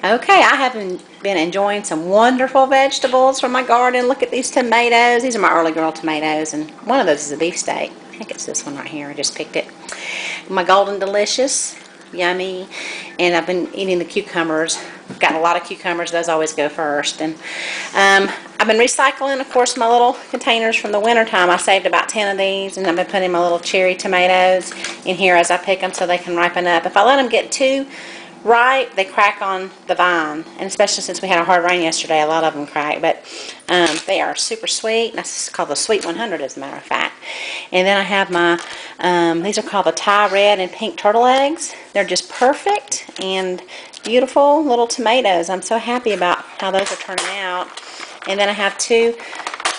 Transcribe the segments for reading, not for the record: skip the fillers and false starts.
Okay, I have been enjoying some wonderful vegetables from my garden. Look at these tomatoes. These are my early girl tomatoes, and one of those is a beefsteak. I think it's this one right here. I just picked it. My golden delicious, yummy, and I've been eating the cucumbers. I've got a lot of cucumbers. Those always go first. And I've been recycling, of course, my little containers from the winter time. I saved about 10 of these, and I've been putting my little cherry tomatoes in here as I pick them so they can ripen up. If I let them get too ripe, they crack on the vine, and especially since we had a hard rain yesterday, a lot of them crack. But they are super sweet. That's called the Sweet 100, as a matter of fact. And then I have my these are called the Thai red and pink turtle eggs. They're just perfect and beautiful little tomatoes. I'm so happy about how those are turning out. And then I have two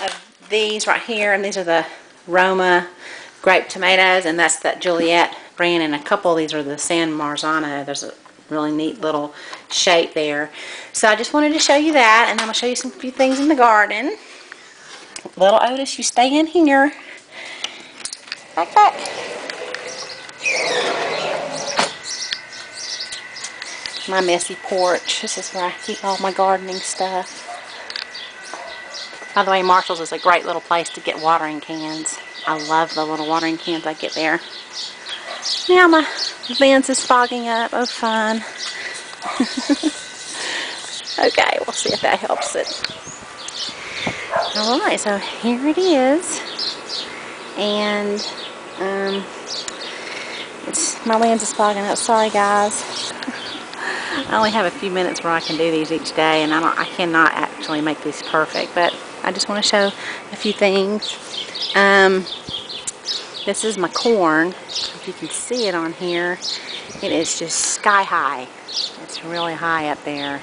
of these right here, and these are the Roma grape tomatoes, and that's that Juliet brand, and a couple of these are the San Marzano. There's a really neat little shape there. So I just wanted to show you that, and I'm going to show you some few things in the garden. Little Otis, you stay in here. Back, back. My messy porch. This is where I keep all my gardening stuff. By the way, Marshall's is a great little place to get watering cans. I love the little watering cans I get there. Now my lens is fogging up. Oh, fun. Okay, we'll see if that helps it. Alright, so here it is. And my lens is fogging up. Sorry, guys. I only have a few minutes where I can do these each day, and I cannot actually make these perfect, but I just want to show a few things. This is my corn. If you can see it on here, it is just sky high. It's really high up there.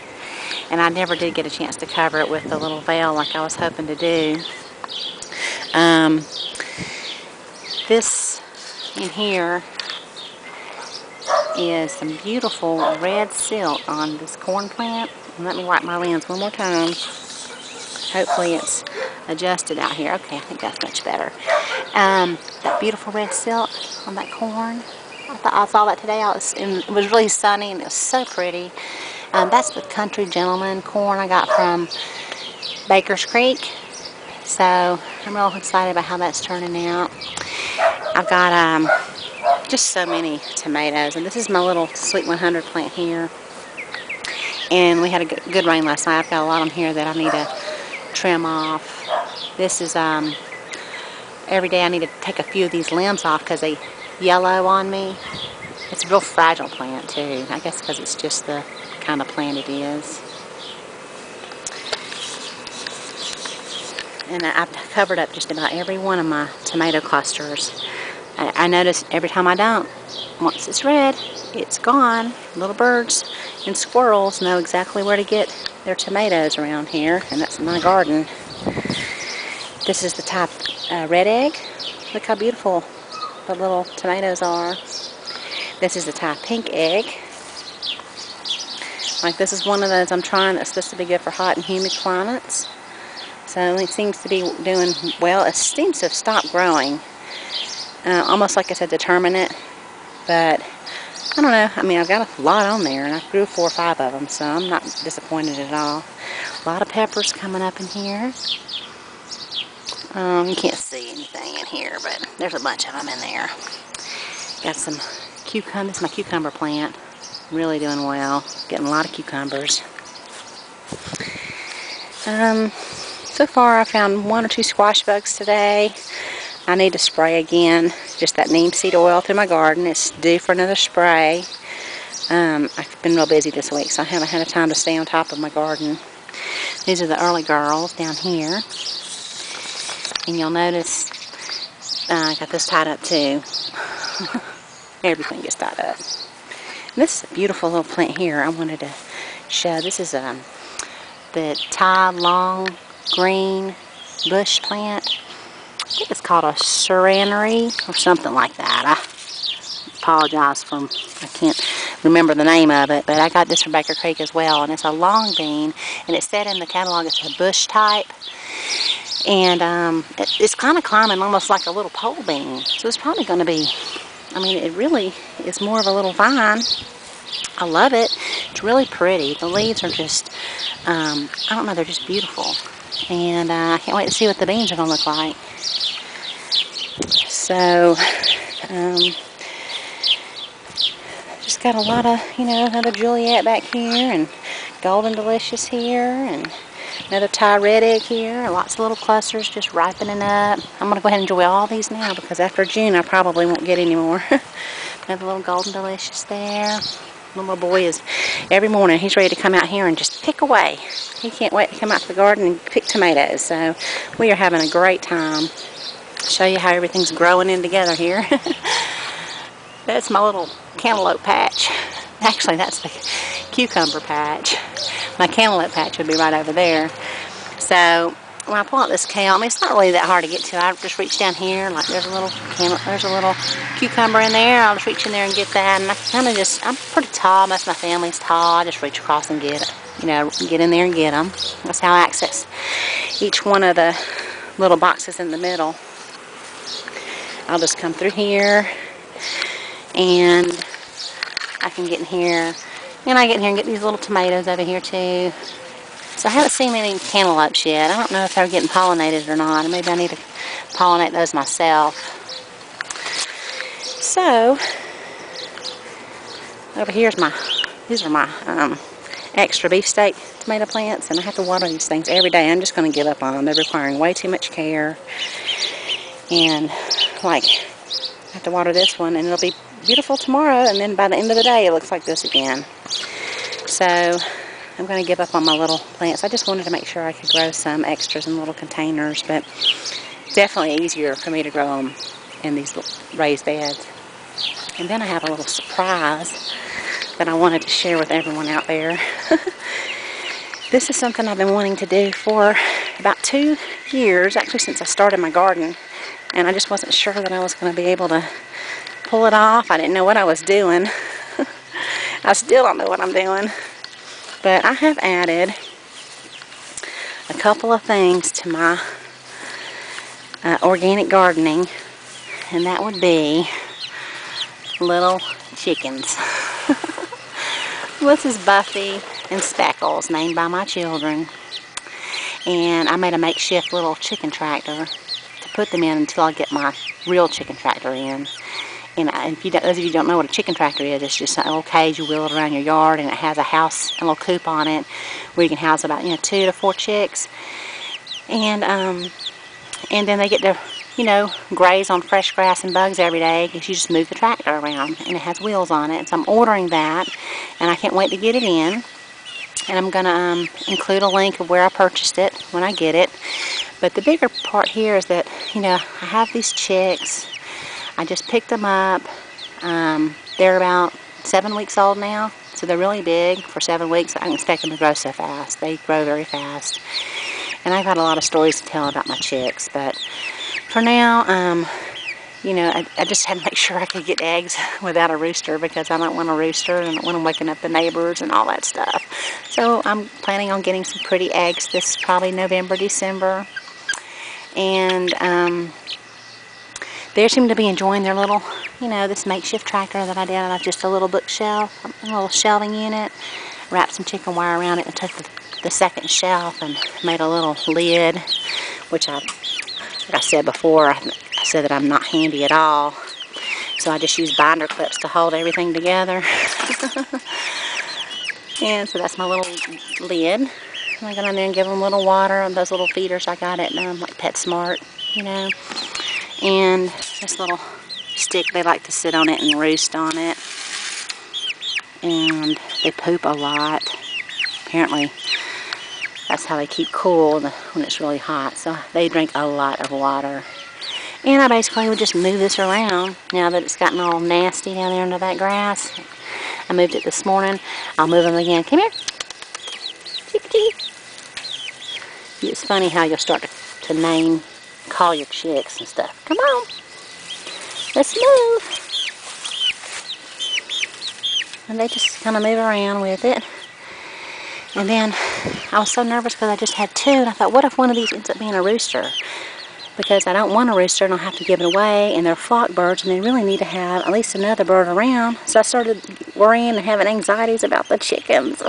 And I never did get a chance to cover it with the little veil like I was hoping to do. This in here is some beautiful red silk on this corn plant. And let me wipe my lens one more time. Hopefully it's adjusted out here. Okay, I think that's much better. That beautiful red silk on that corn. I saw that today. It was really sunny and it was so pretty. That's the Country Gentleman corn I got from Baker's Creek. So I'm real excited about how that's turning out. I've got just so many tomatoes, and this is my little Sweet 100 plant here. And we had a good rain last night. I've got a lot of them here that I need to trim off. This is every day I need to take a few of these limbs off because they yellow on me. It's a real fragile plant too. I guess because it's just the kind of plant it is. And I've covered up just about every one of my tomato clusters. I notice every time I dump, once it's red, it's gone. Little birds and squirrels know exactly where to get their tomatoes around here, and that's my garden. This is the type red egg. Look how beautiful the little tomatoes are. This is the type pink egg. Like this is one of those I'm trying that's supposed to be good for hot and humid climates. So it seems to be doing well. It seems to have stopped growing. Almost like it's a determinate, but I don't know. I mean, I've got a lot on there, and I grew 4 or 5 of them, so I'm not disappointed at all. A lot of peppers coming up in here. You can't see anything in here, but there's a bunch of them in there. Got some cucumbers. This is my cucumber plant. Really doing well. Getting a lot of cucumbers. So far, I found 1 or 2 squash bugs today. I need to spray again. Just that neem seed oil through my garden. It's due for another spray. I've been real busy this week, so I haven't had time to stay on top of my garden. These are the early girls down here. And you'll notice I got this tied up too. Everything gets tied up. And this is a beautiful little plant here I wanted to show. This is the Thai long green bush plant. I think it's called a serenary or something like that. I apologize for, I can't remember the name of it, but I got this from Baker Creek as well, and it's a long bean, and it said in the catalog it's a bush type, and it's kind of climbing almost like a little pole bean, so it's probably going to be, I mean, it really is more of a little vine. I love it. It's really pretty. The leaves are just, I don't know, they're just beautiful. And I can't wait to see what the beans are going to look like. So, just got a lot of, another Juliet back here, and Golden Delicious here, and another Thai red egg here, and lots of little clusters just ripening up. I'm going to go ahead and enjoy all these now, because after June I probably won't get any more. Another little Golden Delicious there. My little boy is, every morning he's ready to come out here and just pick away. He can't wait to come out to the garden and pick tomatoes. So we are having a great time. Show you how everything's growing in together here. That's my little cantaloupe patch. Actually, that's the cucumber patch. My cantaloupe patch would be right over there. So when I pull out this kale, I mean, it's not really that hard to get to. I just reach down here, like there's a little cucumber in there. I'll just reach in there and get that. And I kind of just, I'm pretty tall. Most of my family's tall. I just reach across and get it. Get in there and get them. That's how I access each one of the little boxes in the middle. I'll just come through here, and I can get in here, and I get in here and get these little tomatoes over here too. So I haven't seen any cantaloupes yet. I don't know if they're getting pollinated or not. Maybe I need to pollinate those myself. So over here's these are my extra beefsteak tomato plants, and I have to water these things every day. I'm just going to give up on them. They're requiring way too much care. And like, I have to water this one, and it'll be beautiful tomorrow, and then by the end of the day it looks like this again. So I'm going to give up on my little plants. I just wanted to make sure I could grow some extras in little containers, but it's definitely easier for me to grow them in these raised beds. And then I have a little surprise that I wanted to share with everyone out there. This is something I've been wanting to do for about 2 years, actually since I started my garden. And I just wasn't sure that I was going to be able to pull it off. I didn't know what I was doing. I still don't know what I'm doing. But I have added a couple of things to my organic gardening. And that would be little chickens. This is Buffy and Speckles, named by my children. And I made a makeshift little chicken tractor to put them in until I get my real chicken tractor in. And those of you who don't know what a chicken tractor is, it's just a little cage you wheel it around your yard, and it has a house, a little coop on it, where you can house about 2 to 4 chicks. And then they get to graze on fresh grass and bugs every day, because you just move the tractor around, and it has wheels on it. So I'm ordering that, and I can't wait to get it in. And I'm going to include a link of where I purchased it when I get it. But the bigger part here is that, I have these chicks. I just picked them up. They're about 7 weeks old now, so they're really big for 7 weeks. I don't expect them to grow so fast. They grow very fast. And I've got a lot of stories to tell about my chicks, but for now, I just had to make sure I could get eggs without a rooster, because I don't want a rooster, and I don't want them waking up the neighbors and all that stuff. So I'm planning on getting some pretty eggs this probably November, December. And they seem to be enjoying their little, this makeshift tractor that I did out of just a little bookshelf, a little shelving unit. Wrapped some chicken wire around it and took the second shelf and made a little lid, which like I said before, I said that I'm not handy at all. So I just use binder clips to hold everything together. And so that's my little lid. And I go down there and give them a little water on those little feeders I got at like PetSmart, And this little stick, they like to sit on it and roost on it. And they poop a lot. Apparently, that's how they keep cool when it's really hot. So they drink a lot of water. And I basically would just move this around now that it's gotten all nasty down there under that grass. I moved it this morning. I'll move them again. Come here. Chickadee. It's funny how you'll start to call your chicks and stuff. Come on. Let's move. And they just kind of move around with it. And then I was so nervous because I just had 2, and I thought, what if one of these ends up being a rooster? because I don't want a rooster and I'll have to give it away, and they're flock birds and they really need to have at least another bird around. So I started worrying and having anxieties about the chickens.